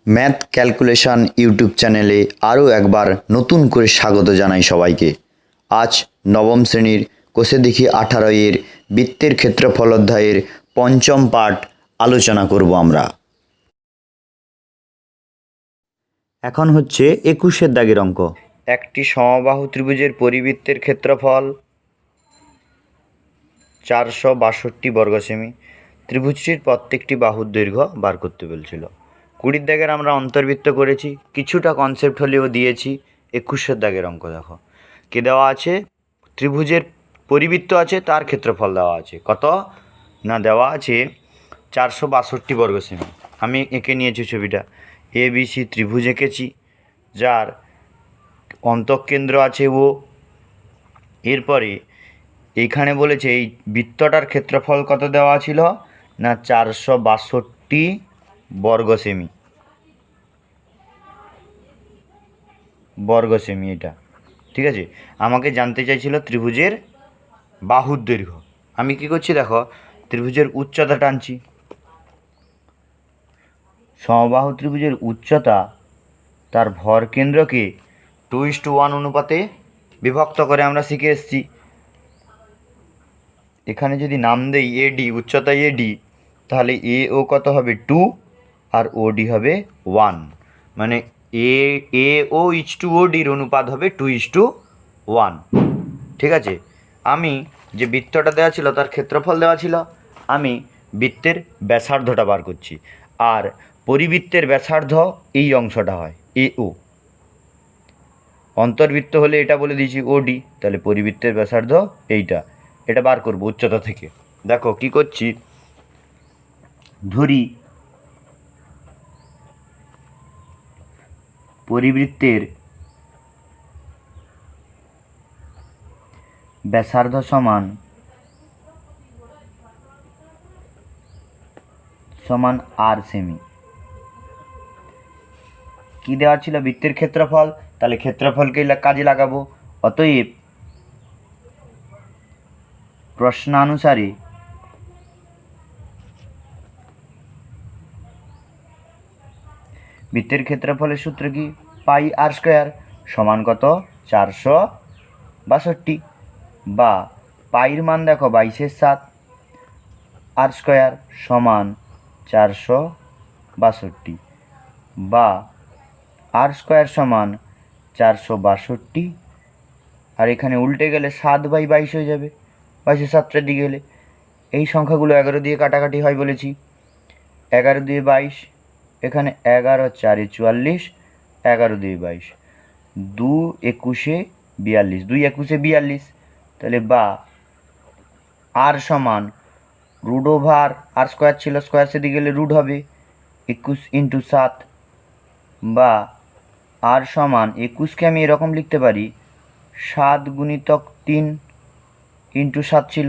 Math calculation YouTube চ্যানেলে আরও একবার নতুন করে স্বাগত জানাই সবাইকে। আজ নবম শ্রেণীর কোষে দেখি 18 এর বৃত্তের ক্ষেত্রফল অধ্যায়ের পঞ্চম পাঠ আলোচনা করব আমরা। এখন হচ্ছে 21 দাগের অঙ্ক। একটি সমবাহু ত্রিভুজের পরিবৃত্তের ক্ষেত্রফল 462 বর্গ সেমি। ত্রিভুজটির প্রত্যেকটি বাহুর দৈর্ঘ্য বার করতে বলছিল। 20 দাগের আমরা অন্তর্বৃত্ত করেছি, কিছুটা কনসেপ্ট হলেও দিয়েছি। 21 দাগের অঙ্ক দেখো কি দেওয়া আছে, ত্রিভুজের পরিবৃত্ত আছে, তার ক্ষেত্রফল দেওয়া আছে কত না, দেওয়া আছে 462 বর্গ সেমি। আমি এঁকে নিয়েছি ছবিটা, এ বি সি ত্রিভুজ এঁকেছি, যার অন্তঃকেন্দ্র আছে ও। এরপরে এইখানে বলেছে এই বৃত্তটার ক্ষেত্রফল কত দেওয়া ছিল না, 462 বর্গ সেমি। এটা ঠিক আছে। আমাকে জানতে চাইছিল ত্রিভুজের বাহুর দৈর্ঘ্য। আমি কি করছি দেখো, ত্রিভুজের উচ্চতা টানছি। সমবাহু ত্রিভুজের উচ্চতা তার ভর কেন্দ্রকে 2:1 অনুপাতে বিভক্ত করে আমরা শিখে এসেছি। এখানে যদি নাম দেই এডি, উচ্চতা এডি, তাহলে এ ও কত হবে 2 আর ওডি হবে 1, মানে এ ও ইচটু ওডির অনুপাত হবে 2:1। ঠিক আছে। আমি যে বৃত্তটা দেওয়া ছিল তার ক্ষেত্রফল দেওয়া ছিল, আমি বৃত্তের ব্যাসার্ধটা বার করছি। আর পরিবৃত্তের ব্যাসার্ধ এই অংশটা হয় এ ও। অন্তর্বৃত্ত হলে এটা বলে দিয়েছি ওডি, তাহলে পরিবৃত্তের ব্যাসার্ধ এইটা, এটা বার করব উচ্চতা থেকে। দেখো কি করছি, ধরি পরিবৃত্তের ব্যাসার্ধ সমান আর সেমি। কি দেওয়া ছিল, বৃত্তের ক্ষেত্রফল, তাহলে ক্ষেত্রফলকে কাজে লাগাবো। অতএব প্রশ্নানুসারে বৃত্তের ক্ষেত্রফলের সূত্র কি, পাই আর স্কোয়ার সমান কত 462, বা পাইর মান দেখো 22/7, আর স্কোয়ার সমান 462, বা আর স্কোয়ার সমান 462, আর এখানে উল্টে গেলে 7/22 হয়ে যাবে, 22/7 দিকে গেলে। এই সংখ্যাগুলো 11 দিয়ে কাটাকাটি হয় বলেছি, 11 দিয়ে 22, এখানে 11 4 44, 11 দিয়ে 22, 2 21 42, 2 21 42, তাহলে বা আর সমান √, আর স্কোয়ার ছিল, স্কোয়ার সেদিকে গেলে রুট হবে 21 × 7, বা আর সমান 21কে আমি এরকম লিখতে পারি 7 × 3 × 7 ছিল,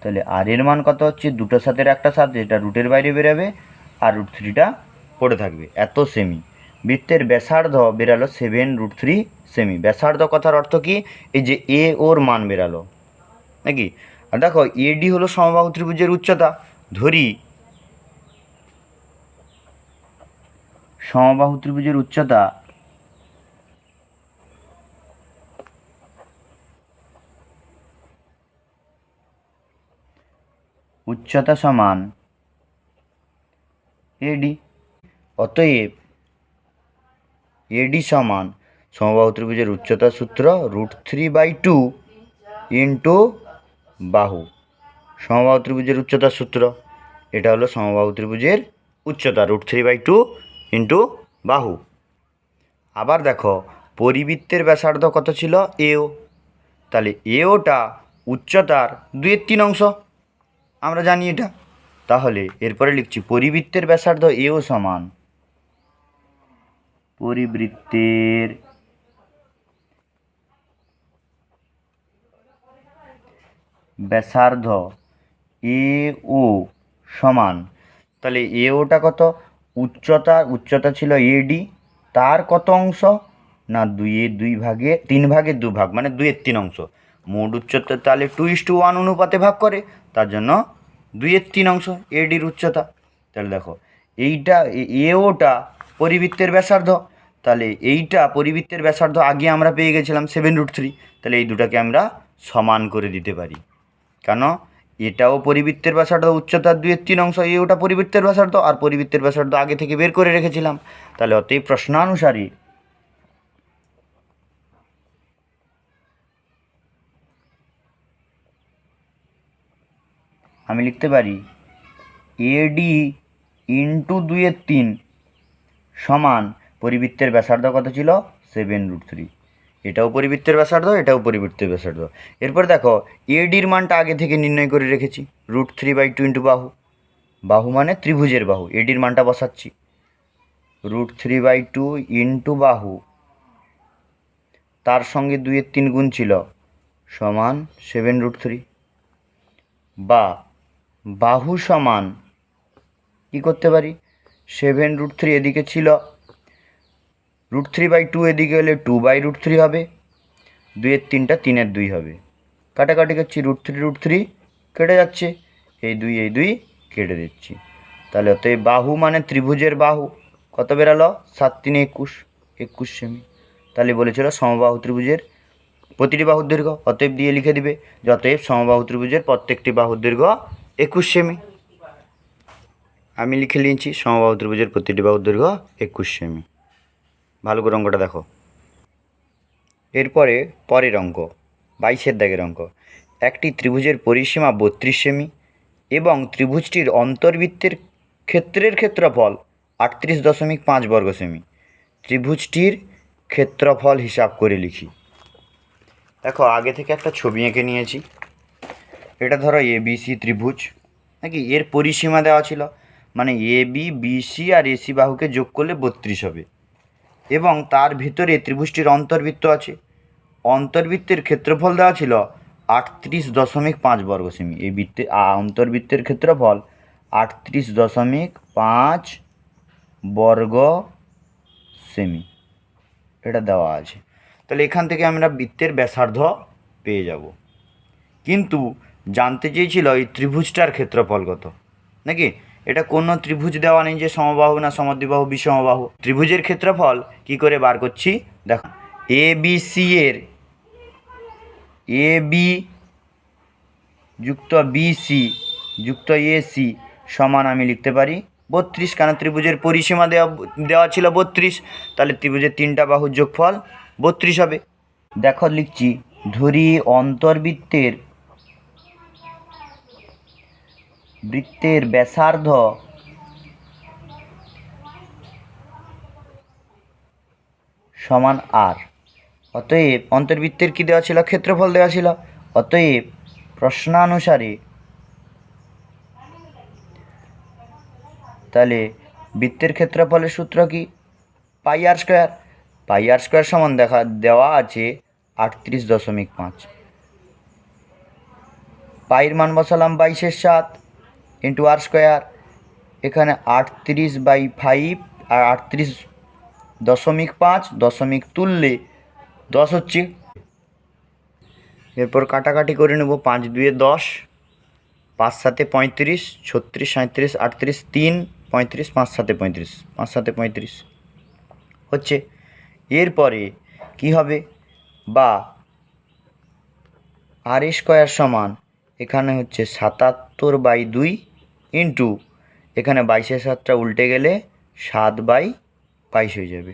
তাহলে আর এর মান কত হচ্ছে, দুটো সাতের একটা সাত, যেটা রুটের বাইরে বেরোবে, আর √3টা পড়ে থাকবে, এত সেমি। বৃত্তের ব্যাসার্ধ বেরালো 7√3 সেমি। ব্যাসার্ধ কথার অর্থ কি, এই যে এ ওর মান বেরালো নাকি। আর দেখো এডি হলো সমবাহু ত্রিভুজের উচ্চতা। ধরি সমবাহু ত্রিভুজের উচ্চতা সমান এডি। অতএব এডি সমান সমবাহু ত্রিভুজের উচ্চতা সূত্র √3/2 ইন্টু বাহু। সমবাহু ত্রিভুজের উচ্চতার সূত্র, এটা হলো সমবাহু ত্রিভুজের উচ্চতা √3/2 ইন্টু বাহু। আবার দেখো পরিবৃত্তের ব্যাসার্ধ কত ছিল, এও, তাহলে এওটা উচ্চতার 2/3 অংশ, আমরা জানি এটা। তাহলে এরপরে লিখছি পরিবৃত্তের ব্যাসার্ধ এও সমান পরিবৃত্তের ব্যাসার্ধ এ ও সমান, তাহলে এ ওটা কত, উচ্চতা ছিল এডি, তার কত অংশ না 3/2 মানে 2/3 অংশ। মোট উচ্চতা তাহলে 2:1 অনুপাতে ভাগ করে, তার জন্য 2/3 অংশ এডির উচ্চতা। তাহলে দেখো এইটা এ ওটা পরিবৃত্তের ব্যাসার্ধ। তাহলে এইটা পরিবৃত্তের ব্যাসার্ধ আগে আমরা পেয়ে গেছিলাম 7√3। তাহলে এই দুটাকে আমরা সমান করে দিতে পারি, কেন এটাও পরিবৃত্তের ব্যাসার্ধ, উচ্চতার 2/3 এই ওটা পরিবৃত্তের ব্যাসার্ধ, আর পরিবৃত্তের ব্যাসার্ধ আগে থেকে বের করে রেখেছিলাম। তাহলে অতএব প্রশ্নানুসারে আমি লিখতে পারি এডি ইন্টু 2/3 সমান পরিবৃত্তের ব্যাসার্ধ কত ছিল 7√3। এটাও পরিবৃত্তের ব্যাসার্ধ, এটাও পরিবৃত্তের ব্যাসার্ধ। এরপর দেখো এডির মানটা আগে থেকে নির্ণয় করে রেখেছি, √3/2 ইন্টু বাহু, বাহু মানে ত্রিভুজের বাহু, এডির মানটা বসাচ্ছি √3/2 ইন্টু বাহু, তার সঙ্গে 2/3 গুণ ছিল সমান 7√3, বা বাহু সমান কী করতে পারি 7√3 এদিকে ছিল, √3/2 এদিকে হলে 2/√3 হবে, 2/3টা 3/2 হবে, কাটাকাটি করছি, √3 কেটে যাচ্ছে, এই 2 কেটে দিচ্ছি। তাহলে অতএব বাহু মানে ত্রিভুজের বাহু কত বেরালো 7×3 = 21 সেমি। তাহলে বলেছিল সমবাহু ত্রিভুজের প্রতিটি বাহুর দৈর্ঘ্য, অতএব দিয়ে লিখে দিবে অতএব সমবাহু ত্রিভুজের প্রত্যেকটি বাহুর দৈর্ঘ্য 21 সেমি। আমি লিখে নিয়েছি সমবাহু ত্রিভুজের প্রতিটি বাহুর দৈর্ঘ্য 21 সেমি। ভালো করে অঙ্কটা দেখো। এরপরে পরের অঙ্ক 22 দাগের অঙ্ক, একটি ত্রিভুজের পরিসীমা 32 সেমি এবং ত্রিভুজটির অন্তর্বৃত্তের ক্ষেত্রের ক্ষেত্রফল 38.5 বর্গ সেমি। ত্রিভুজটির ক্ষেত্রফল হিসাব করে লিখি। দেখো আগে থেকে একটা ছবি এঁকে নিয়েছি, এটা ধরো ABC ত্রিভুজ নাকি, এর পরিসীমা দেওয়া ছিল, মানে AB BC আর AC বাহুকে যোগ করলে 32 হবে, এবং তার ভিতরে ত্রিভুজটির অন্তর্বৃত্ত আছে, অন্তর্বৃত্তের ক্ষেত্রফল দেওয়া ছিল 38.5 বর্গ সেমি। এই অন্তর্বৃত্তের ক্ষেত্রফল 38.5 বর্গ সেমি, এটা দেওয়া আছে। তাহলে এখান থেকে আমরা বৃত্তের ব্যাসার্ধ পেয়ে যাব, কিন্তু জানতে চেয়েছিল এই ত্রিভুজটার ক্ষেত্রফল কত নাকি। এটা কোনো ত্রিভুজ দেওয়া নেই যে সমবাহু না সমদ্বিবাহু বিষমবাহু। ত্রিভুজের ক্ষেত্রফল কি করে বার করছি দেখো, ABC এর AB যুক্ত BC যুক্ত AC সমান আমি লিখতে পারি 32, কারণ ত্রিভুজের পরিসীমা দেওয়া ছিল 32, তাহলে ত্রিভুজের তিনটা বাহুর যোগফল 32 হবে। দেখো লিখছি, ধরি বৃত্তের ব্যাসার্ধ সমান R, অতএব অন্তর্বৃত্তের কী দেওয়া ছিল ক্ষেত্রফল দেওয়া ছিল, অতএব প্রশ্নানুসারে তাহলে বৃত্তের ক্ষেত্রফলের সূত্র কি πr², πr² সমান দেওয়া আছে 38.5, পাইয়ের মান বসালাম 22/7 ইন্টু r², এখানে 38/5 আর 38.5 দশমিক তুললে 10 হচ্ছে। এরপর কাটাকাটি করে নেব, 5×2 = 10, 5×7 = 35, 36, 37, 38, 3, 35, 5×7 = 35, 5×7 = 35 হচ্ছে। এরপরে কি হবে, বা r² সমান এখানে হচ্ছে 77/2 ইন্টু এখানে 22/7টা উল্টে গেলে 7/22 হয়ে যাবে,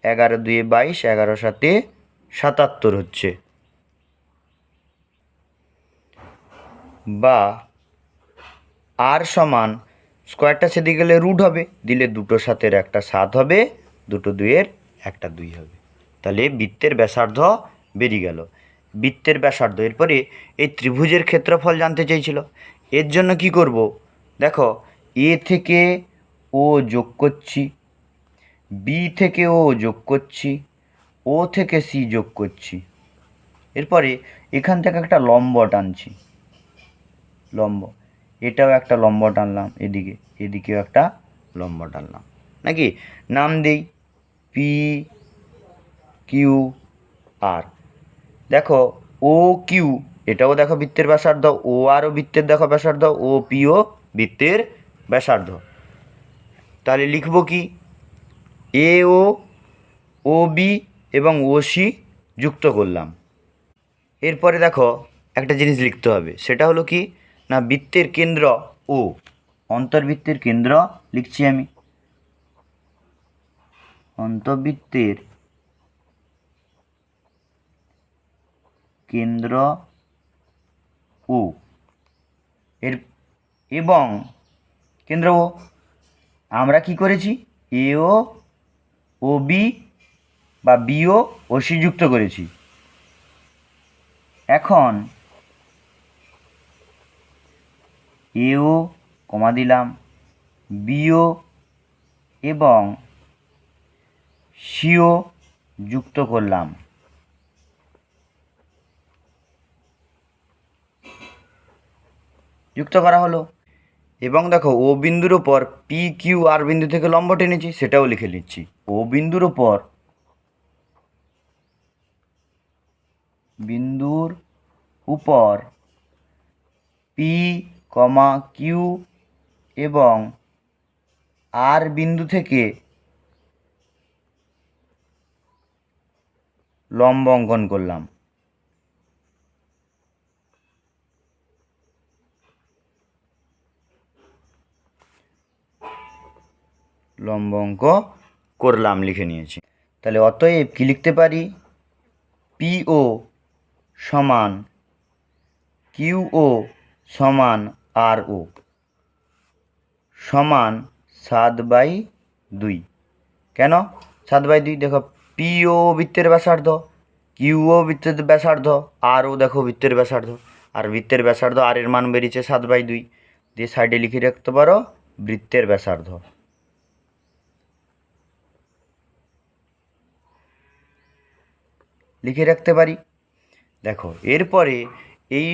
11×2 = 22, 11×7 = 77 হচ্ছে, বা আর সমান স্কোয়ারটা সেদিকে গেলে রুট হবে, দিলে 2টো 7-এর একটা 7 হবে, 2টো 2-এর একটা 2 হবে। তাহলে বৃত্তের ব্যাসার্ধ বেরিয়ে গেল, বৃত্তের ব্যাসার্ধ। এরপরে এই ত্রিভুজের ক্ষেত্রফল জানতে চাইছিল, এর জন্য কি করব দেখো, এ থেকে ও যোগ করছি, বি থেকে ও যোগ করছি, ও থেকে সি যোগ করছি, এরপরে এখান থেকে একটা লম্ব টানছি, লম্ব, এটাও একটা লম্ব টানলাম, এদিকেও একটা লম্ব টানলাম নাকি। নাম দেই PQR। দেখো OQ এটাও দেখো বৃত্তের ব্যাসার্ধ, ORও বৃত্তের দেখো ব্যাসার্ধ, OPও বৃত্তের ব্যাসার্ধ। তাহলে লিখব কি এ ও বি এবং ও সি যুক্ত করলাম। এরপরে দেখো একটা জিনিস লিখতে হবে, সেটা হলো কি না বৃত্তের কেন্দ্র ও, অন্তর্বৃত্তের কেন্দ্র লিখছি আমি, অন্তর্বৃত্তের কেন্দ্র ও এর এবং কেন্দ্র ও, আমরা কি করেছি এও ও বি বা বিও ও সি যুক্ত করেছি। এখন এও কমা দিলাম, বিও এবং সিও যুক্ত করলাম। যুক্ত করা হলো এবং দেখো ও বিন্দুর ওপর পি কিউ আর বিন্দু থেকে লম্ব টেনেছি, সেটাও লিখে নিচ্ছি। ও বিন্দুর ওপর পি কমা কিউ এবং আর বিন্দু থেকে লম্ব অঙ্কন করলাম। লম্ব অঙ্ক করলাম, লিখে নিয়েছি। তাহলে অতএব কি লিখতে পারি, পিও সমান কিউও সমান আর ও সমান 7/2। কেন 7/2? দেখো পিও বৃত্তের ব্যাসার্ধ, কিউও বৃত্তের ব্যাসার্ধ, আর ও দেখো বৃত্তের ব্যাসার্ধ, আর বৃত্তের ব্যাসার্ধ আর এর মান বেরিয়েছে 7/2, দিয়ে সাইডে লিখে রাখতে পারো বৃত্তের ব্যাসার্ধ। লিখে রাখতে পারি। দেখো এরপরে এই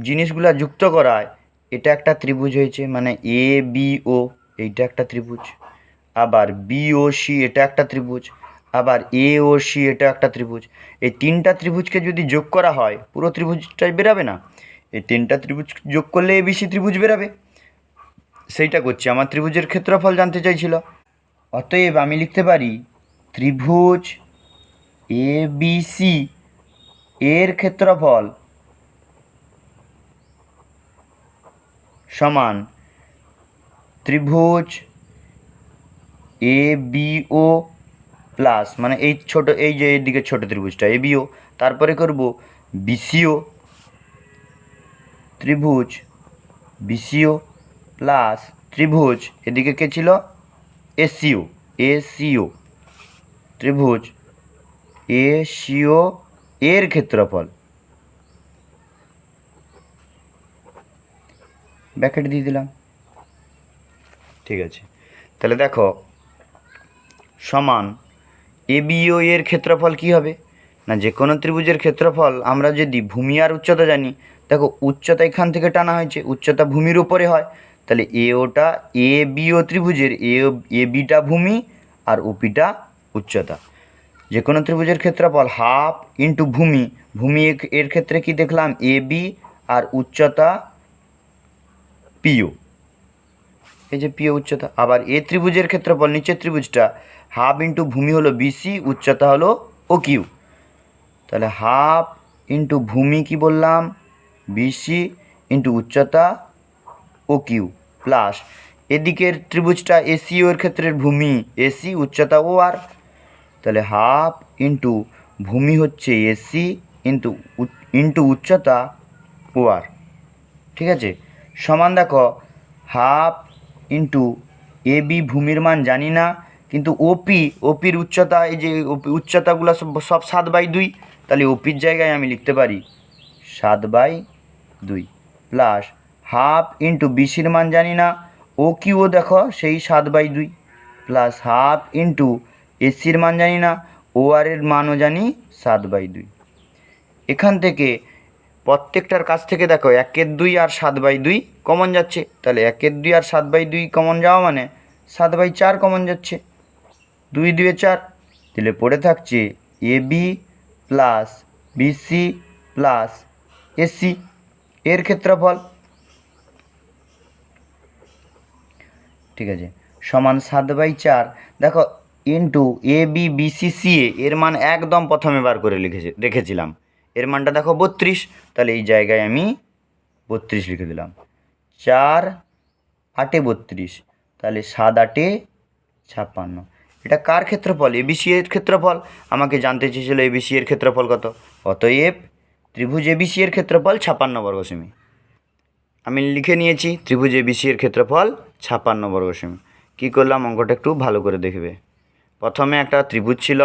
জিনিসগুলা যুক্ত করায় এটা একটা ত্রিভুজ হয়েছে, মানে এ বি ও এইটা একটা ত্রিভুজ, আবার বি ও সি এটা একটা ত্রিভুজ, আবার এ ও সি এটা একটা ত্রিভুজ। এই তিনটা ত্রিভুজকে যদি যোগ করা হয় পুরো ত্রিভুজটাই বেরাবে না, এই তিনটা ত্রিভুজ যোগ করলে এবিসি ত্রিভুজ বেরাবে। সেইটা করছি, আমার ত্রিভুজের ক্ষেত্রফল জানতে চাইছিল। অতএব আমি লিখতে পারি ত্রিভুজ এ বি সি এর ক্ষেত্রফল সমান ত্রিভুজ এ বিও প্লাস, মানে এই ছোট এই যে এদিকে ছোট ত্রিভুজটা এ বিও, তারপরে করব বিসিও, ত্রিভুজ বিসিও প্লাস ত্রিভুজ এদিকে কে ছিল এসিও ত্রিভুজ এসিও এর ক্ষেত্রফল, ব্র্যাকেট দিয়ে দিলাম। ঠিক আছে, তাহলে দেখো সমান এবিও এর ক্ষেত্রফল কি হবে না, যে কোনো ত্রিভুজের ক্ষেত্রফল আমরা যদি ভূমি আর উচ্চতা জানি, দেখো উচ্চতা এখান থেকে টানা হয়েছে, উচ্চতা ভূমির উপরে হয়, তাহলে ওটা এ বিও ত্রিভুজের এ বিটা ভূমি আর ওপিটা উচ্চতা। যে কোনো ত্রিভুজের ক্ষেত্রফল হাফ ইন্টু ভূমি, এর ক্ষেত্রে কি দেখলাম এ বি আর উচ্চতা পিও, এই যে পিও উচ্চতা। আবার এ ত্রিভুজের ক্ষেত্রফল নিচের ত্রিভুজটা হাফ ইন্টু ভূমি হলো বিসি, উচ্চতা হলো ও কিউ, তাহলে হাফ ইন্টু ভূমি কি বললাম বিসি ইন্টু উচ্চতা ও কিউ প্লাস এদিকের ত্রিভুজটা এসিও এর ক্ষেত্রের ভূমি এসি, উচ্চতা ও আর, তাহলে হাফ ইন্টু ভূমি হচ্ছে এসি ইন্টু উচ্চতা ও আর। ঠিক আছে, সমান দেখো হাফ ইন্টু এ বি ভূমির মান জানি না, কিন্তু ওপির উচ্চতা, এই যে উচ্চতাগুলো সব 7/2, তাহলে ওপির জায়গায় আমি লিখতে পারি 7/2 প্লাস হাফ ইন্টু বিসির মান জানি না, ও কিউও দেখো সেই 7/2 প্লাস হাফ ইন্টু এসির মান জানি না, ও আর এর মানও জানি 7/2। এখান থেকে প্রত্যেকটার কাছ থেকে দেখো 1/2 আর 7/2 কমন যাচ্ছে, তাহলে 1/2 আর 7/2 কমন যাওয়া মানে 7/4 কমন যাচ্ছে, 2 2 4, তাহলে পড়ে থাকছে A B plus BC plus AC এর ক্ষেত্রফল। ঠিক আছে, সমান 7/4। দেখো into A B B C C A, এর মান একদম প্রথমে বার করে রেখেছিলাম, এর মানটা দেখো 32, তাহলে এই জায়গায় আমি 32 লিখে দিলাম। 4 8 32, তাহলে 7 8 56। এটা কার ক্ষেত্রফল? এবিসি এর ক্ষেত্রফল। আমাকে জানতে চেয়েছিল এবিসি এর ক্ষেত্রফল কত। অতএব ত্রিভুজ এবিসি এর ক্ষেত্রফল 56 বর্গ সেমি। আমি লিখে নিয়েছি ত্রিভুজ এবিসি এর ক্ষেত্রফল 56 বর্গ সেমি। কী করলাম অঙ্কটা একটু ভালো করে দেখবে। প্রথমে একটা ত্রিভুজ ছিল,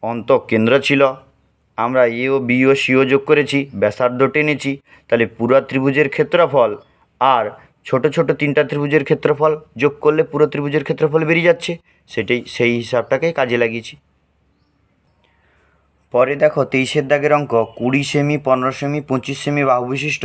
অন্তঃকেন্দ্র ছিল, আমরা এ ও বি ও সি ও যোগ করেছি, ব্যাসার্ধ টেনেছি, তাহলে পুরো ত্রিভুজের ক্ষেত্রফল আর ছোট ছোট তিনটা ত্রিভুজের ক্ষেত্রফল যোগ করলে পুরো ত্রিভুজের ক্ষেত্রফল বেরিয়ে যাচ্ছে, সেই হিসাবটাকে কাজে লাগিয়েছি। পরে দেখো 23 দাগের অঙ্ক, 20 সেমি 15 সেমি 25 সেমি বাহু বিশিষ্ট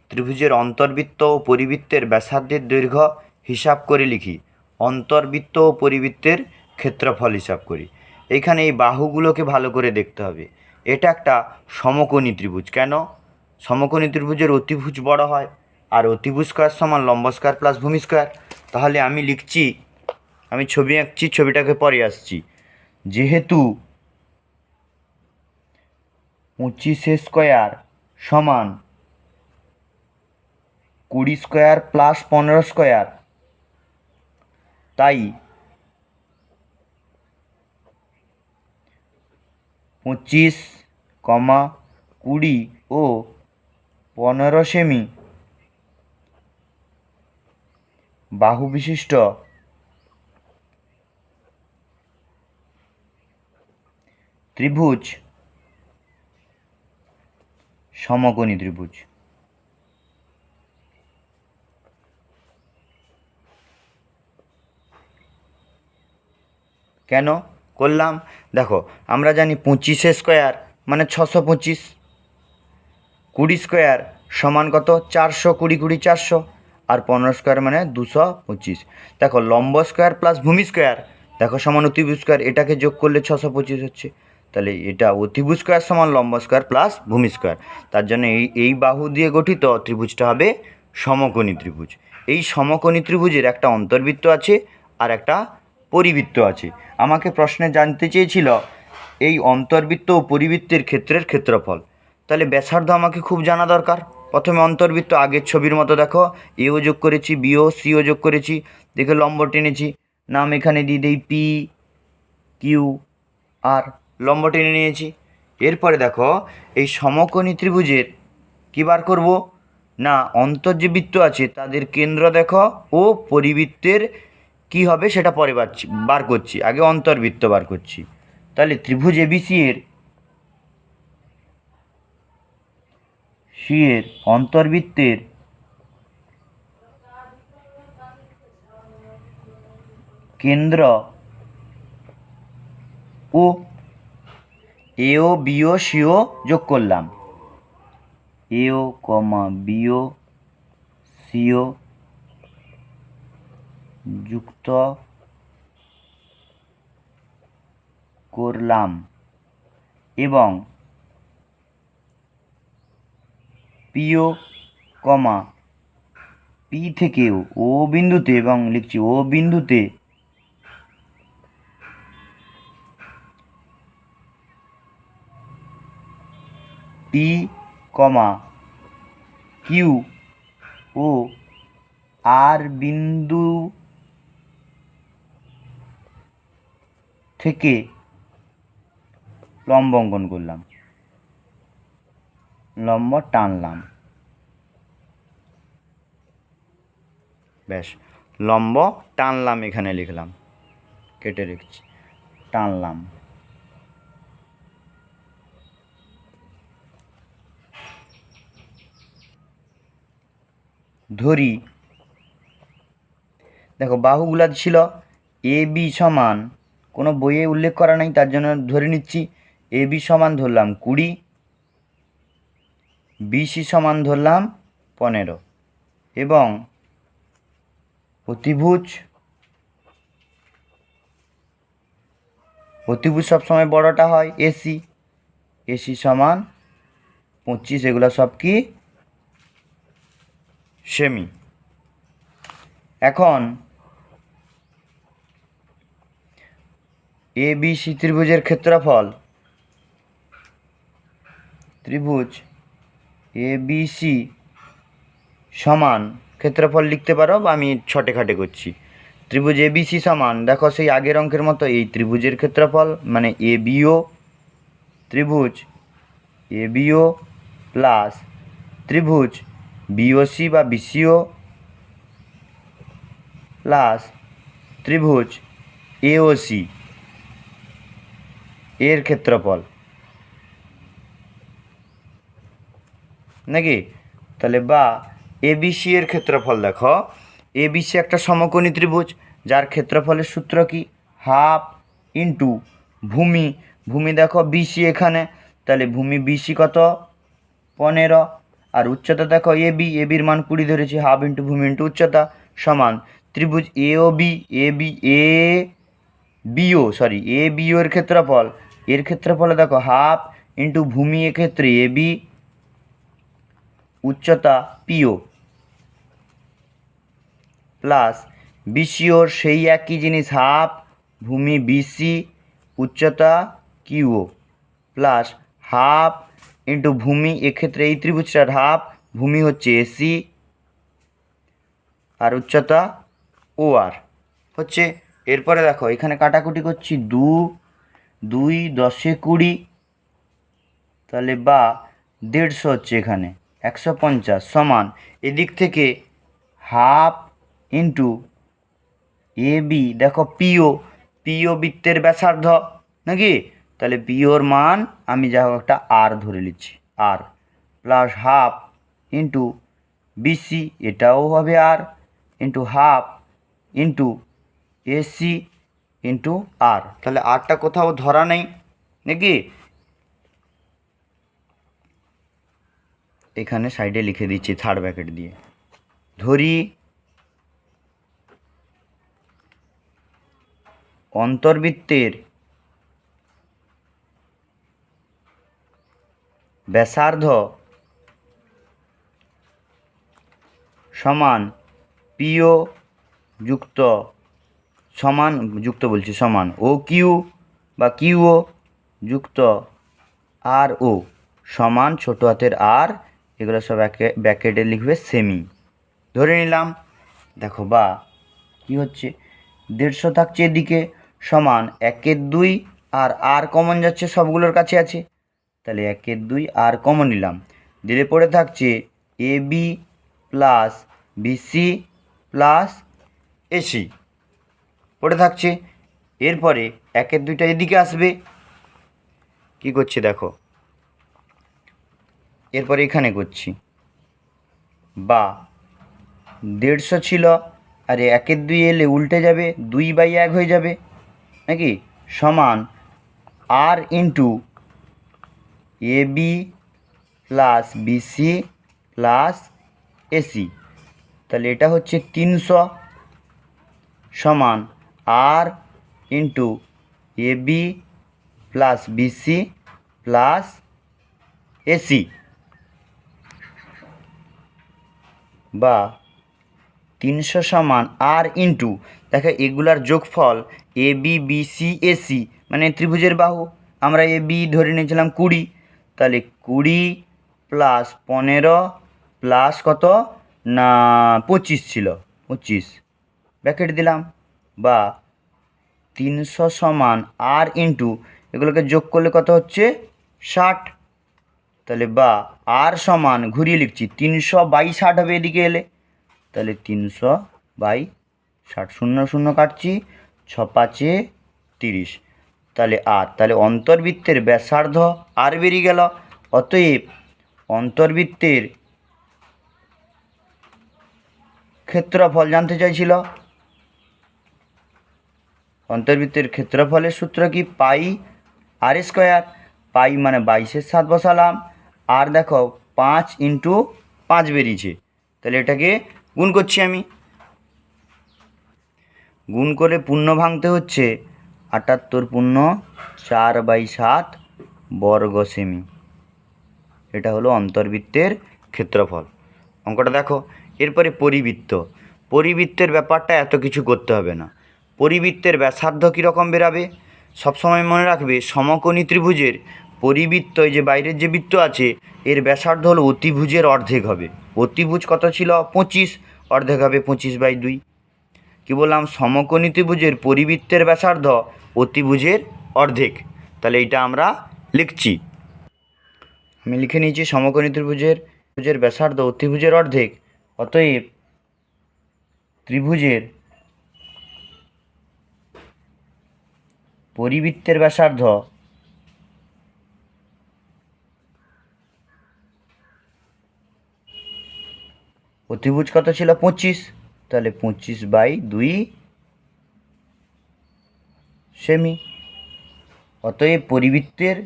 ত্রিভুজের অন্তর্বৃত্ত ও পরিবৃত্তের ব্যাসার্ধের দৈর্ঘ্য হিসাব করে লিখি। অন্তর্বৃত্ত ও পরিবৃত্তের ক্ষেত্রফল হিসাব করি। এইখানে এই বাহুগুলোকে ভালো করে দেখতে হবে। এটা একটা সমকোণী ত্রিভুজ। কেন? সমকোণী ত্রিভুজের অতিভুজ বড় হয়, আর অতিভুজ স্কয়ার সমান লম্ব স্কয়ার প্লাস ভূমি স্কয়ার। তাহলে আমি লিখছি, আমি ছবি আঁকছি, ছবিটাকে পরে আসছি। যেহেতু 25 স্কয়ার সমান 20 স্কয়ার প্লাস 15 স্কয়ার, তাই 25, 20 ও 15 সেমি বাহু বিশিষ্ট ত্রিভুজ সমকোণী ত্রিভুজ। কেন করলাম? দেখো আমরা জানি 25 স্কয়ার মানে 625, 20 স্কয়ার সমান কত? 400, 20 20 400, আর 15 স্কয়ার মানে 225। দেখো লম্ব স্কয়ার প্লাস ভূমি স্কয়ার দেখো সমান অতিভুজ স্কয়ার, এটাকে যোগ করলে 625 হচ্ছে। তাহলে এটা অতিভুজ স্কয়ার সমান লম্ব স্কয়ার প্লাস ভূমি স্কয়ার। তার জন্য এই বাহু দিয়ে গঠিত ত্রিভুজটা হবে সমকোণী ত্রিভুজ। এই সমকোণী ত্রিভুজের একটা অন্তর্বৃত্ত আছে আর একটা পরিবৃত্ত আছে। আমাকে প্রশ্নে জানতে চেয়েছিল এই অন্তর্বৃত্ত ও পরিবৃত্তের ক্ষেত্রের ক্ষেত্রফল। তাহলে ব্যাসার্ধ আমাকে খুব জানা দরকার। প্রথমে অন্তর্বৃত্ত, আগের ছবির মতো দেখো এও যোগ করেছি, বিও সিও যোগ করেছি, দেখে লম্ব টেনেছি, নাম এখানে দিয়ে দিই পি কিউ আর, লম্ব টেনে নিয়েছি। এরপরে দেখো এই সমকোণী ত্রিভুজের কী বার করব না, অন্তর যে বৃত্ত আছে তাদের কেন্দ্র দেখো ও পরিবৃত্তের কি হবে সেটা পরে বার করছি, আগে অন্তর্বৃত্ত বার করছি। তাহলে ত্রিভুজ এবিসি এর অন্তর্বৃত্তের কেন্দ্র ও এও বিও সিও যোগ করলাম, এও বিও সিও যুক্ত করলাম এবং পিও পি থেকে ও বিন্দুতে, এবং লিখছি ও বিন্দুতে পি কিউ ও আর বিন্দু থেকে লম্ব অঙ্কন করলাম, লম্ব টানলাম, ব্যাস লম্ব টানলাম, এখানে লিখলাম, কেটে লিখছি টানলাম। ধরি দেখো বাহুগুলা ছিল এ বি সমান, কোনো বইয়ে উল্লেখ করা নাই তার জন্য ধরে নিচ্ছি, এ বি সমান ধরলাম 20, বিসি সমান ধরলাম 15, এবং অতিভুজ সবসময় বড়টা হয় এসি সমান 25, এগুলো সব কি সেমি। এখন এ বি সি ত্রিভুজের ক্ষেত্রফল, ত্রিভুজ এ বি সি সমান, ক্ষেত্রফল লিখতে পারো বা আমি ছটে খাটে করছি। ত্রিভুজ এ বি সি সমান, দেখো সেই আগের অঙ্কের মতো এই ত্রিভুজের ক্ষেত্রফল মানে এ বিও, ত্রিভুজ এ বিও প্লাস ত্রিভুজ বিওসি বা বিসিও প্লাস ত্রিভুজ এওসি এর ক্ষেত্রফল, নাকি? তাহলে বা এবিসি এর ক্ষেত্রফল, দেখো এবিসি একটা সমকোণী ত্রিভুজ যার ক্ষেত্রফলের সূত্র কি, হাফ ইন্টু ভূমি, ভূমি দেখো বিসি এখানে, তাহলে ভূমি বিসি কত 15, আর উচ্চতা দেখো এবি, এবির মান 20 ধরেছি, হাফ ইন্টু ভূমি ইন্টু উচ্চতা সমান ত্রিভুজ এও বি, এ বিও এর ক্ষেত্রফল, এর ক্ষেত্রফলে দেখো হাফ ইন্টু ভূমি এক্ষেত্রে এবি, উচ্চতা পিও প্লাস বিসিওর সেই একই জিনিস, হাফ ভূমি বিসি উচ্চতা কিউও প্লাস হাফ ইন্টু ভূমি, এক্ষেত্রে এই ত্রিভুজটার হাফ, ভূমি হচ্ছে এসি আর উচ্চতা ও আর হচ্ছে। এরপরে দেখো এখানে কাটাকুটি করছি, 2 10 20, তাহলে বা 150 হচ্ছে এখানে 150 সমান এদিক থেকে হাফ ইন্টু এ বি, দেখো পিও বৃত্তের ব্যাসার্ধ, নাকি? তাহলে পিওর মান আমি যা হোক একটা আর ধরে নিচ্ছি, r plus half into BC, এটাও হবে r into half into AC into r, তাহলে আরটা কোথাও ধরা নেই, নাকি? এখানে সাইডে লিখে দিচ্ছি থার্ড ব্র্যাকেট দিয়ে, ধরি অন্তর্বৃত্তের ব্যাসার্ধ সমান পিও যুক্ত সমান ও কিউ বা কিউও যুক্ত আর ও সমান ছোটো হাতের আর, এগুলো সব ব্র্যাকেটে লিখবে সেমি, ধরে নিলাম। দেখো বা কি হচ্ছে 150 থাকছে এদিকে সমান 1/2, আর কমন যাচ্ছে সবগুলোর কাছে আছে, তাহলে 1/2 আর কমন নিলাম, দিলে পড়ে থাকছে A B plus BC plus AC পড়ে থাকছে। এরপরে 1/2টা এদিকে আসবে, কি করছে দেখো, এরপরে এখানে করছি বা 150 ছিল, আর 1/2 এলে উল্টে যাবে, 2/1 হয়ে যাবে, নাকি? সমান r into A B plus BC plus AC, তাহলে এটা হচ্ছে 300 সমান r into A B plus BC plus AC, বা 300 সমান আর ইন্টু, দেখো এগুলার যোগফল এ বি বিসি এসি মানে ত্রিভুজের বাহু, আমরা এ বি ধরে নিয়েছিলাম 20, তাহলে 20 প্লাস 15 প্লাস কত না 25 ছিল, 25 ব্র্যাকেট দিলাম, বা 300 সমান আর ইন্টু এগুলোকে যোগ করলে কত হচ্ছে 60, তাহলে বা আর সমান ঘুরিয়ে লিখছি 300/60 হবে এদিকে এলে, তাহলে 300/60, 0 0 কাটছি, 6 5 30, তাহলে অন্তর্বৃত্তের ব্যাসার্ধ আর বেরিয়ে গেল। অতএব অন্তর্বৃত্তের ক্ষেত্রফল জানতে চাইছিল, অন্তর্বৃত্তের ক্ষেত্রফলের সূত্র কি, পাই আর স্কোয়ার, পাই মানে 22/7 বসালাম, আর দেখো 5 × 5 বেরিয়েছে, তাহলে এটাকে গুণ করছি আমি, গুণ করে পূর্ণ ভাঙতে হচ্ছে 78 পূর্ণ 4/7 বর্গ সেমি, এটা হলো অন্তর্বৃত্তের ক্ষেত্রফল। অঙ্কটা দেখো। এরপরে পরিবৃত্তের ব্যাপারটা এত কিছু করতে হবে না। পরিবৃত্তের ব্যাসার্ধ কীরকম বেরাবে, সবসময় মনে রাখবে সমকোণী ত্রিভুজের পরিবৃত্ত, এই যে বাইরের যে বৃত্ত আছে এর ব্যাসার্ধ হলো অতিভুজের অর্ধেক হবে। অতিভুজ কত ছিল? 25, অর্ধেক হবে 25/2। কী বললাম? সমকোণী ত্রিভুজের পরিবৃত্তের ব্যাসার্ধ অতিভুজের অর্ধেক। তাহলে এইটা আমরা লিখছি, আমি লিখে নিয়েছি সমকোণী ত্রিভুজের ব্যাসার্ধ অতিভুজের অর্ধেক। অতএব ত্রিভুজের পরিবৃত্তের ব্যাসার্ধ অতিভুজ কত ছিল? 25, তাহলে 25/2 সেমি। অতএব পরিবৃত্তের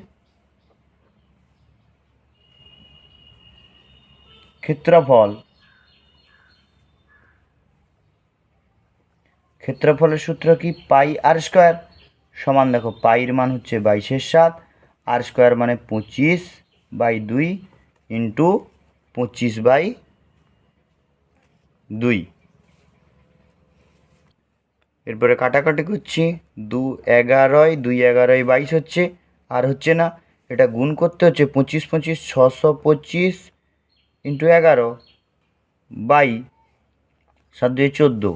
ক্ষেত্রফলের সূত্র কি? πr² সমান, দেখো পাইর মান হচ্ছে 22/7, r² মানে 25/2 ইন্টু 25/2। এরপরে কাটাকাটি করছি, 2 11 2 11 22 হচ্ছে, আর হচ্ছে না, এটা গুণ করতে হচ্ছে 25 25 625 ইন্টু 11 বাই 7 2 14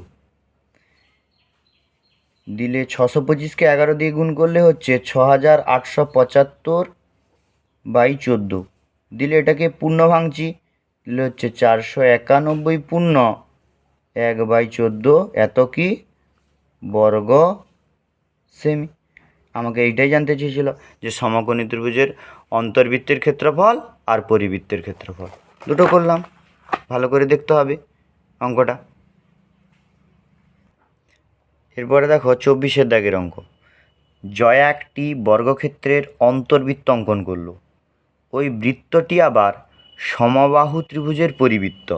দিলে 625কে 11 দিয়ে গুণ করলে হচ্ছে 6875/14 দিলে এটাকে পূর্ণ ভাঙছি, দিলে হচ্ছে 491 পূর্ণ 1/14, এত কি? বর্গ সেমি। আমাকে এইটাই জানতে চেয়েছিল যে সমকোণী ত্রিভুজের অন্তর্বৃত্তের ক্ষেত্রফল আর পরিবৃত্তের ক্ষেত্রফল। দুটো করলাম, ভালো করে দেখতে হবে অঙ্কটা। এরপরে দেখো 24 দাগের অঙ্ক। জয়া একটি বর্গক্ষেত্রের অন্তর্বৃত্ত অঙ্কন করলো। ওই বৃত্তটি আবার সমবাহু ত্রিভুজের পরিবৃত্ত,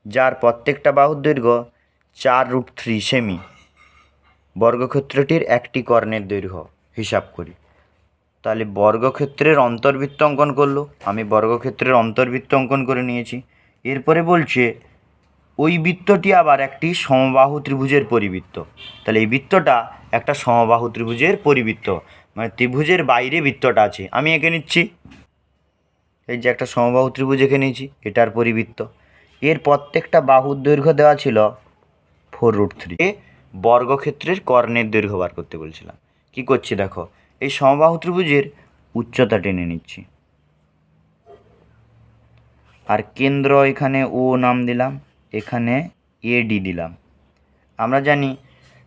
যার প্রত্যেকটা বাহুর দৈর্ঘ্য 4√3 সেমি। বর্গক্ষেত্রটির একটি কর্ণের দৈর্ঘ্য হিসাব করি। তাহলে বর্গক্ষেত্রের অন্তর্বৃত্ত অঙ্কন করলো, আমি বর্গক্ষেত্রের অন্তর্বৃত্ত অঙ্কন করে নিয়েছি। এরপরে বলছে ওই বৃত্তটি আবার একটি সমবাহু ত্রিভুজের পরিবৃত্ত। তাহলে এই বৃত্তটা একটা সমবাহু ত্রিভুজের পরিবৃত্ত, মানে ত্রিভুজের বাইরে বৃত্তটা আছে, আমি এঁকে নিচ্ছি। এই যে একটা সমবাহু ত্রিভুজ এঁকে নিয়েছি, এটার পরিবৃত্ত। এর প্রত্যেকটা বাহুর দৈর্ঘ্য দেওয়া ছিল 4√3। বর্গক্ষেত্রের কর্ণের দৈর্ঘ্য বার করতে বলছিলাম। কি করছি দেখো, এই সমবাহু ত্রিভুজের উচ্চতা টেনে নিচ্ছি, আর কেন্দ্র এখানে ও নাম দিলাম, এখানে এডি দিলাম। আমরা জানি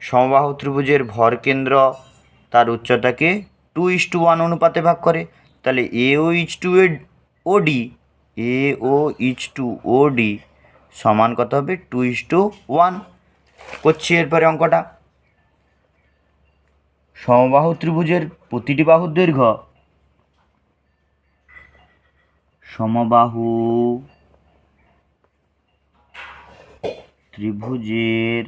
সমবাহু ত্রিভুজের ভর কেন্দ্র তার উচ্চতাকে 2:1 অনুপাতে ভাগ করে। তাহলে AO/OD সমান কত হবে? 2:1 করছি। এরপরে অঙ্কটা, সমবাহু ত্রিভুজের প্রতিটি বাহুর দৈর্ঘ্য, সমবাহু ত্রিভুজের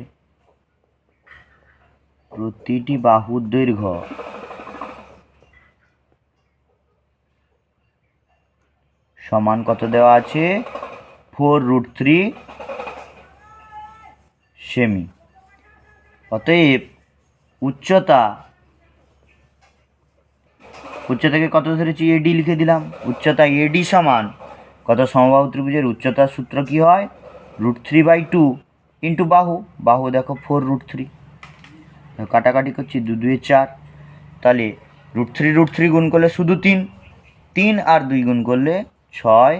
প্রতিটি বাহুর দৈর্ঘ্য সমান কত দেওয়া আছে? 4√3 সেমি। অতএব উচ্চতাকে কত ধরেছি? এডি লিখে দিলাম। উচ্চতা এডি সমান কত? সমবাহু ত্রিভুজের উচ্চতার সূত্র কি হয়? √3/2 ইন্টু বাহু দেখো 4√3। কাটাকাটি করছি, 2 2 4, তাহলে √3 গুণ করলে শুধু 3, 3 আর 2 গুণ করলে 6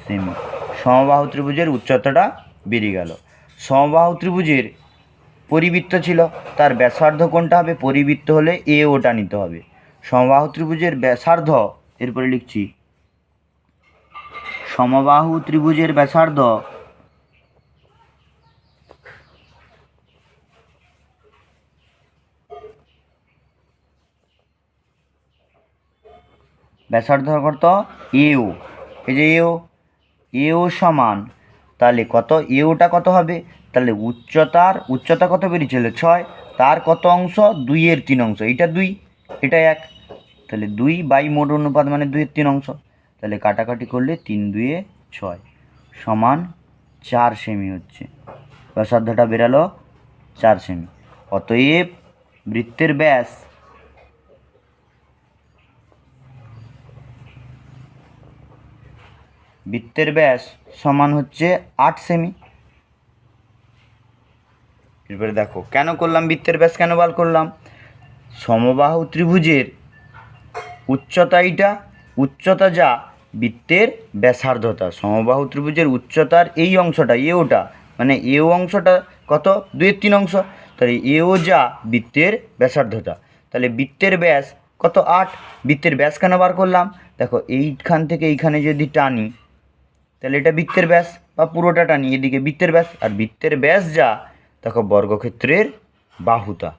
সেমি। সমবাহু ত্রিভুজের উচ্চতাটা বেরিয়ে গেল। সমবাহু ত্রিভুজের পরিবৃত্ত ছিল, তার ব্যাসার্ধ কোনটা হবে? পরিবৃত্ত হলে ওটা নিতে হবে। সমবাহু ত্রিভুজের ব্যাসার্ধ, এরপরে লিখছি সমবাহু ত্রিভুজের ব্যাসার্ধ কত? এও, এই যে এও সমান, তাহলে কত? এওটা কত হবে? তাহলে উচ্চতা কত বেরিয়েছিল? 6, তার কত অংশ? 2/3 অংশ। এটা 2, এটা 1, তাহলে 2 মোট অনুপাত মানে 2/3 অংশ। তাহলে কাটাকাটি করলে 3 2 6 সমান 4 সেমি হচ্ছে। ব্যাসার্ধটা বেরালো 4 সেমি। অতএব বৃত্তের ব্যাস সমান হচ্ছে 8 সেমি। এরপরে দেখো কেন করলাম, বৃত্তের ব্যাস কেন বার করলাম। সমবাহু ত্রিভুজের উচ্চতা এইটা, উচ্চতা যা বৃত্তের ব্যাসার্ধতা। সমবাহু ত্রিভুজের উচ্চতার এই অংশটা এওটা, মানে এও অংশটা কত, 2/3 অংশ, তাহলে এও যা বৃত্তের ব্যাসার্ধতা। তাহলে বৃত্তের ব্যাস কত, 8। বৃত্তের ব্যাস কেন বার করলাম, দেখো এইখান থেকে এইখানে যদি টানি তাহলে এটা বৃত্তের ব্যাস, বা পুরোটা টানি এদিকে বৃত্তের ব্যাস, আর বৃত্তের ব্যাস যা দেখো বর্গক্ষেত্রের বাহুতা।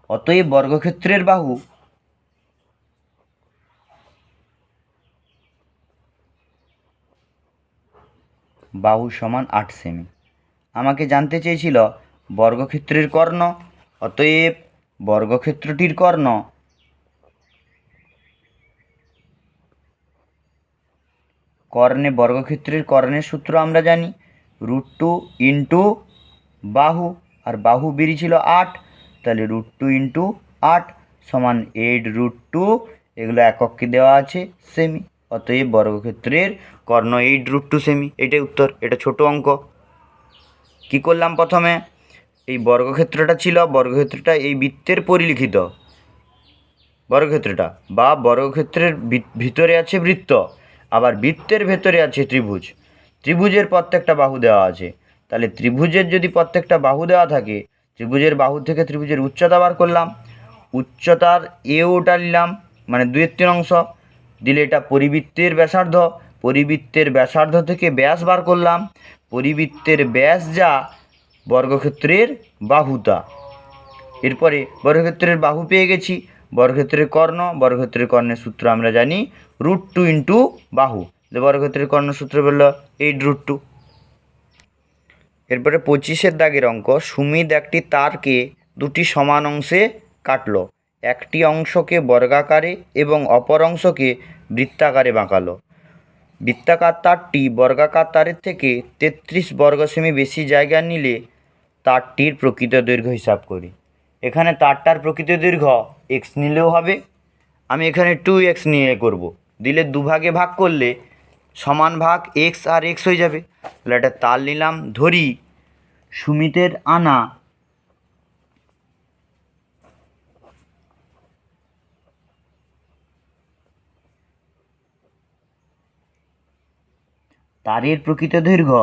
অতএব বর্গক্ষেত্রের বাহু সমান 8 সেমি। আমাকে জানতে চেয়েছিল বর্গক্ষেত্রের কর্ণ। অতএব বর্গক্ষেত্রটির কর্ণ বর্গক্ষেত্রের কর্ণের সূত্র আমরা জানি, √2 ইন্টু বাহু, আর বাহু বেরিয়েছিল 8, তাহলে √2 ইন্টু 8 সমান 8√2, এগুলো এককে দেওয়া আছে সেমি। অতএব বর্গক্ষেত্রের কর্ণ 8√2 সেমি। এটাই উত্তর। এটা ছোট অঙ্ক। কি করলাম, প্রথমে এই বর্গক্ষেত্রটা ছিল, বর্গক্ষেত্রটা এই বৃত্তের পরিলিখিত বর্গক্ষেত্রটা, বা বর্গক্ষেত্রের ভিতরে আছে বৃত্ত, আবার বৃত্তের ভেতরে আছে ত্রিভুজ। ত্রিভুজের প্রত্যেকটা বাহু দেওয়া আছে। তাহলে ত্রিভুজের যদি প্রত্যেকটা বাহু দেওয়া থাকে, ত্রিভুজের বাহু থেকে ত্রিভুজের উচ্চতা বার করলাম। উচ্চতার ওটা নিলাম, মানে 2/3 অংশ দিলে এটা পরিবৃত্তের ব্যাসার্ধ। পরিবৃত্তের ব্যাসার্ধ থেকে ব্যাস বার করলাম। পরিবৃত্তের ব্যাস যা বর্গক্ষেত্রের বাহুতা। এরপরে বর্গক্ষেত্রের বাহু পেয়ে গেছি। বর্গক্ষেত্রের কর্ণের সূত্র আমরা জানি, √2 ইন্টু বাহু। বর্গক্ষেত্রের কর্ণ সূত্র বলল 8√2। এরপরে 25-এর দাগের অঙ্ক। সুমিত একটি তারকে দুটি সমান অংশে কাটলো। একটি অংশকে বর্গাকারে এবং অপর অংশকে বৃত্তাকারে বাঁকালো। বৃত্তাকার তারটি বর্গাকার তারের থেকে 33 বর্গ সেমি বেশি জায়গা নিলে তারটির প্রকৃত দৈর্ঘ্য হিসাব করি। এখানে তারটার প্রকৃত দৈর্ঘ্য x নিলেও হবে, আমি এখানে 2x নিয়ে করব। দিলে দুভাগে ভাগ করলে সমান ভাগ x আর x হয়ে যাবে। তাহলে একটা তার নিলাম, ধরি সুমিতের আনা তারের প্রকৃত দৈর্ঘ্য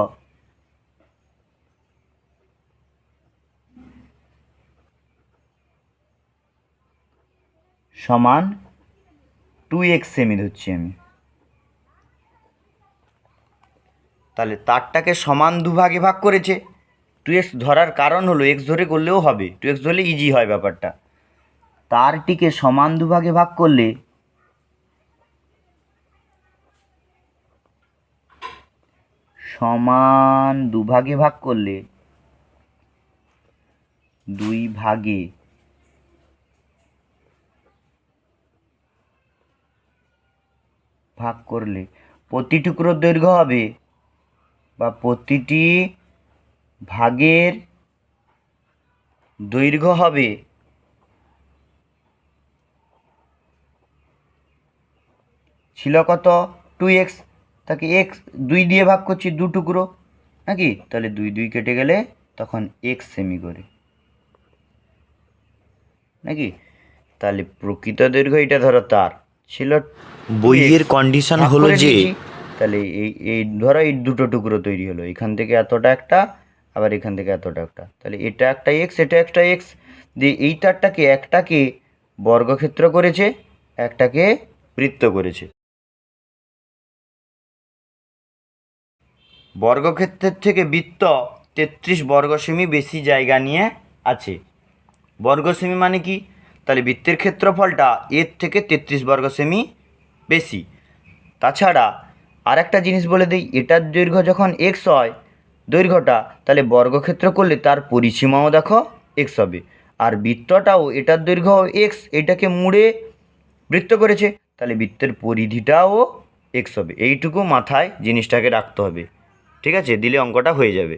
সমান 2x সেমি ধরছি আমি। তাহলে তারটাকে সমান দুভাগে ভাগ করেছে। 2x ধরার কারণ হলো, x ধরে করলেও হবে, 2x ধরলে ইজি হয় ব্যাপারটা। তারটিকে সমান দুভাগে ভাগ করলে দুই ভাগে ভাগ করলে প্রতি টুকরোর দৈর্ঘ্য হবে, বা প্রতিটি ভাগের দৈর্ঘ্য হবে ছিল কত, 2x। তাকে x 2 দিয়ে ভাগ করছি, 2 টুকরো নাকি, তাহলে 2 কেটে গেলে তখন x সেমি করে নাকি। তাহলে প্রকৃত দৈর্ঘ্য এটা ধরো তার ছিল, বইয়ের কন্ডিশন হলো যে তাহলে এই ধরো এই দুটো টুকরো তৈরি হলো, এখান থেকে এতটা একটা, আবার এখান থেকে এতটা একটা, তাহলে এটা একটা x, এটা একটা x দিয়ে এই তারটাকে একটাকে বর্গক্ষেত্র করেছে, একটাকে বৃত্ত করেছে। বর্গক্ষেত্রের থেকে বৃত্ত 33 বর্গ সেমি বেশি জায়গা নিয়ে আছে। বর্গ সেমি মানে কি, তাহলে বৃত্তের ক্ষেত্রফলটা এর থেকে 33 বর্গ সেমি বেশি। তাছাড়া আর একটা জিনিস বলে দিই, এটার দৈর্ঘ্য যখন x হয় দৈর্ঘ্যটা, তাহলে বর্গক্ষেত্র করলে তার পরিসীমাও দেখো x হবে। আর বৃত্তটাও এটার দৈর্ঘ্য x, এটাকে মুড়ে বৃত্ত করেছে, তাহলে বৃত্তের পরিধিটাও x হবে। এইটুকু মাথায় জিনিসটাকে রাখতে হবে, ঠিক আছে, দিলে অঙ্কটা হয়ে যাবে।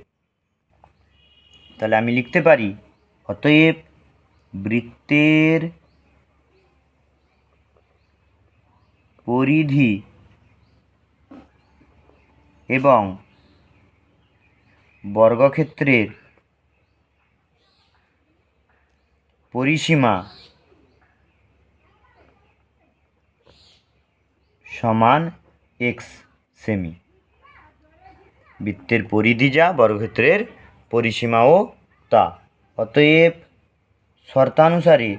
তাহলে আমি লিখতে পারি অতএব বৃত্তের পরিধি এবং বর্গক্ষেত্রের পরিসীমা সমান এক্স সেমি। বৃত্তের পরিধি যা, বর্গক্ষেত্রের পরিসীমাও তা। অতএব শর্তানুসারে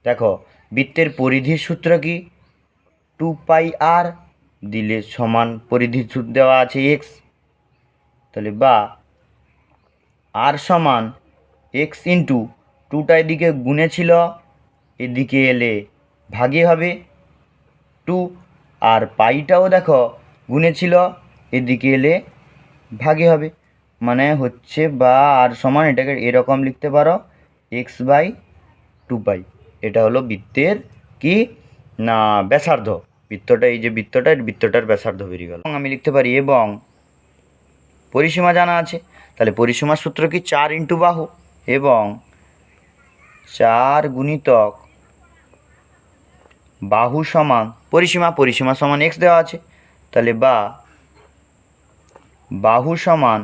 দেখো বৃত্তের পরিধির সূত্র কি, 2πr দিলে সমান পরিধির সূত্র দেওয়া আছে এক্স, তাহলে বা আর সমান এক্স ইন্টু 2টা এদিকে গুণে ছিল, এদিকে এলে ভাগে হবে 2, আর পাইটাও দেখো গুণে ছিল, এদিকে এলে ভাগে হবে, মানে হচ্ছে বা আর সমান এটাকে এরকম লিখতে পারো x/2π। এটা হলো বৃত্তের কি না ব্যাসার্ধ। বৃত্তটা, এই যে বৃত্তটা, বৃত্তটার ব্যাসার্ধ বেরিয়ে গেল। আমি লিখতে পারি এবং পরিসীমা জানা আছে, তাহলে পরিসীমার সূত্র কি 4 ইন্টু বাহু, এবং 4 গুণিতক বাহু সমান পরিসীমা, পরিসীমা সমান এক্স দেওয়া আছে, তাহলে বা বাহু সমান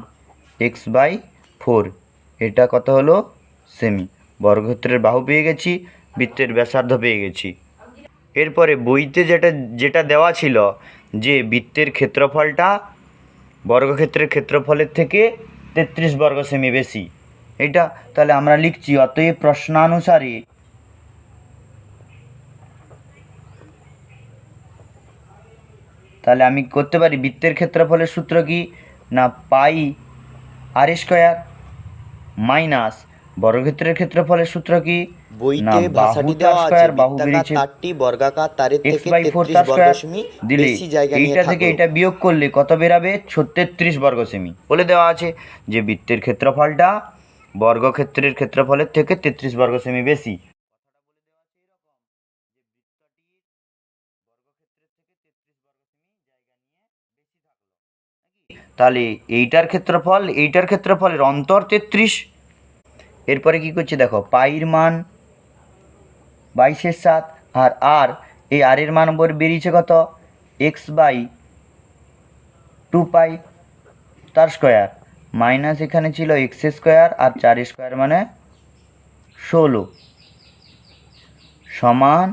x/4। এটা কত হলো সেমি। বর্গক্ষেত্রের বাহু পেয়ে গেছি, বৃত্তের ব্যাসার্ধ পেয়ে গেছি। এরপরে বইতে যেটা দেওয়া ছিল যে বৃত্তের ক্ষেত্রফলটা বর্গক্ষেত্রের ক্ষেত্রফলের থেকে 33 বর্গ সেমি বেশি, এটা তাহলে আমরা লিখছি অতএব প্রশ্নানুসারে তাহলে আমি করতে পারি বৃত্তের ক্ষেত্রফলের সূত্র কি না পাই আর স্কোয়ার মাইনাস বর্গক্ষেত্রের ক্ষেত্রফলের সূত্র কি না বইতে বাহু ভাষাটি তার দেওয়া আছে স্কোয়ার, বাহু বৃত্তাকার বেরিয়েছে তারটি বর্গাকার তারের থেকে x/4 33 তার বর্গ স্কোয়ার সেমি দিলে বেশি জায়গা নিয়ে এইটা থেকে থাকলো। এটা বিয়োগ করলে কত বেরাবে 33 বর্গ সেমি। বলে দেওয়া আছে যে বৃত্তের ক্ষেত্রফলটা বর্গক্ষেত্রের ক্ষেত্রফলের থেকে 33 বর্গ সেমি বেশি। তাহলে এইটার ক্ষেত্রফলের অন্তর 33। এরপরে কি করছে দেখো, পাইর মান 22/7, আর এই আর এর মান বেরিয়েছে কত x/2π তার স্কোয়ার, মাইনাস এখানে ছিল এক্স স্কোয়ার আর 4 স্কোয়ার মানে 16 সমান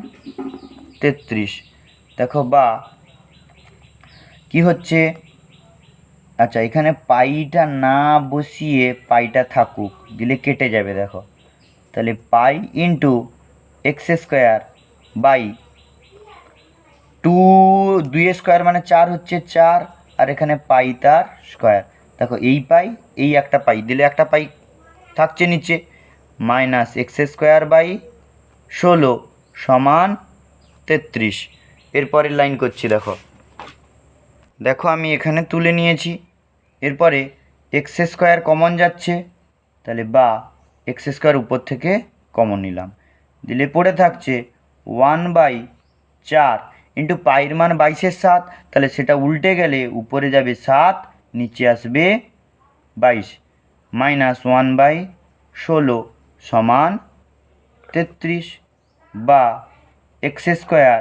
33। দেখো বা কি হচ্ছে, আচ্ছা এখানে পাইটা না বসিয়ে পাইটা থাকুক, দিলে কেটে যাবে দেখো, তাহলে pi into x square by 2 square মানে 4 হচ্ছে 4, আর এখানে পাই তার স্কোয়ার। দেখো এই পাই এই একটা পাই দিলে একটা পাই থাকছে নিচে, মাইনাস এক্স স্কোয়ার বাই 16 সমান 33। এরপরের লাইন করছি দেখো, দেখো আমি এখানে তুলে নিয়েছি। এরপরে এক্স স্কোয়ার কমন যাচ্ছে, তাহলে বা এক্স স্কোয়ার উপর থেকে কমন নিলাম, দিলে পড়ে থাকছে 1/4 ইন্টু পাইয়ের মান 22/7, তাহলে সেটা উল্টে গেলে উপরে যাবে 7, নিচে আসবে 22, মাইনাস 1/16 সমান 33। বা এক্স স্কোয়ার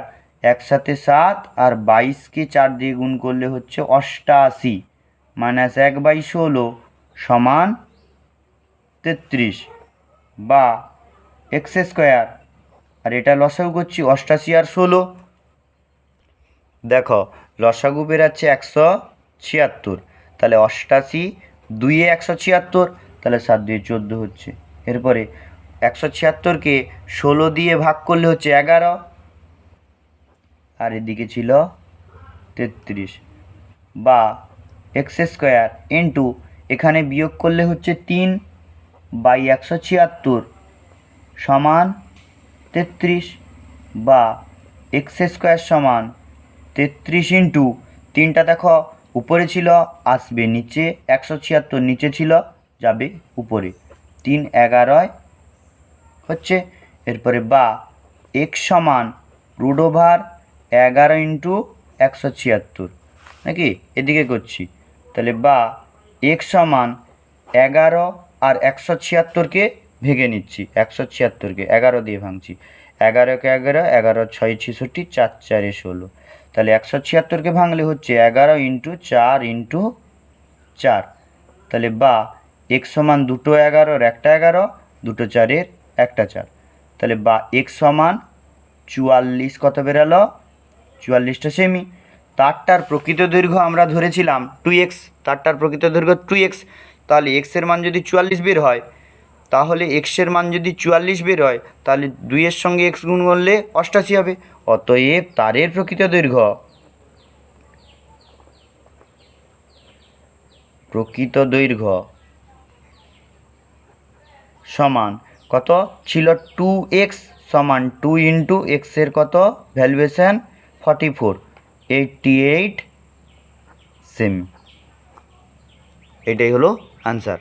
একসাথে 7 আর 22কে 4 দিয়ে গুণ করলে হচ্ছে 88, মাইনাস 1/16 সমান 33। বা এক্স স্কোয়ার, আর এটা লসাগু করছি 88 আর 16, দেখো লসাগু বেরাচ্ছে 176, তাহলে 88 2-এ 176, তাহলে 7 দিয়ে 14 হচ্ছে। এরপরে 176কে 16 দিয়ে ভাগ করলে হচ্ছে 11, আর এদিকে ছিল 33। বা এক্স স্কোয়ার ইন্টু এখানে বিয়োগ করলে হচ্ছে 3/176 সমান 33। বা এক্স স্কোয়ার সমান 33 ইন্টু 3টা দেখো উপরে ছিল আসবে নিচে, 176 নিচে ছিল যাবে উপরে, 3/11 হচ্ছে। এরপরে বা এক্স সমান √11 ইন্টু 176 নাকি, এদিকে করছি, তাহলে বা x সমান 11 আর 176কে ভেঙে নিচ্ছি, 176কে 11 দিয়ে ভাঙছি, 11কে 11, 11 6 66, 4 4 16, তাহলে 176কে ভাঙলে হচ্ছে 11 × 4 × 4, তাহলে বা x সমান দুটো 11-র একটা 11, দুটো 4-এর একটা 4, তাহলে বা x সমান 44, কত বেরালো 44টা সেমি। তারটার প্রকৃত দৈর্ঘ্য আমরা ধরেছিলাম 2x, তারটার প্রকৃত দৈর্ঘ্য 2x, তাহলে x এর মান যদি 44 বের হয়, তাহলে x এর মান যদি 44 বের হয়, তাহলে 2-এর সঙ্গে x গুণ করলে 88 হবে। অতএব তারের প্রকৃত দৈর্ঘ্য সমান কত ছিল, 2x সমান 2 × x এর কত ভ্যালুয়েশন 44, 88 সেমি। এটাই হলো আনসার।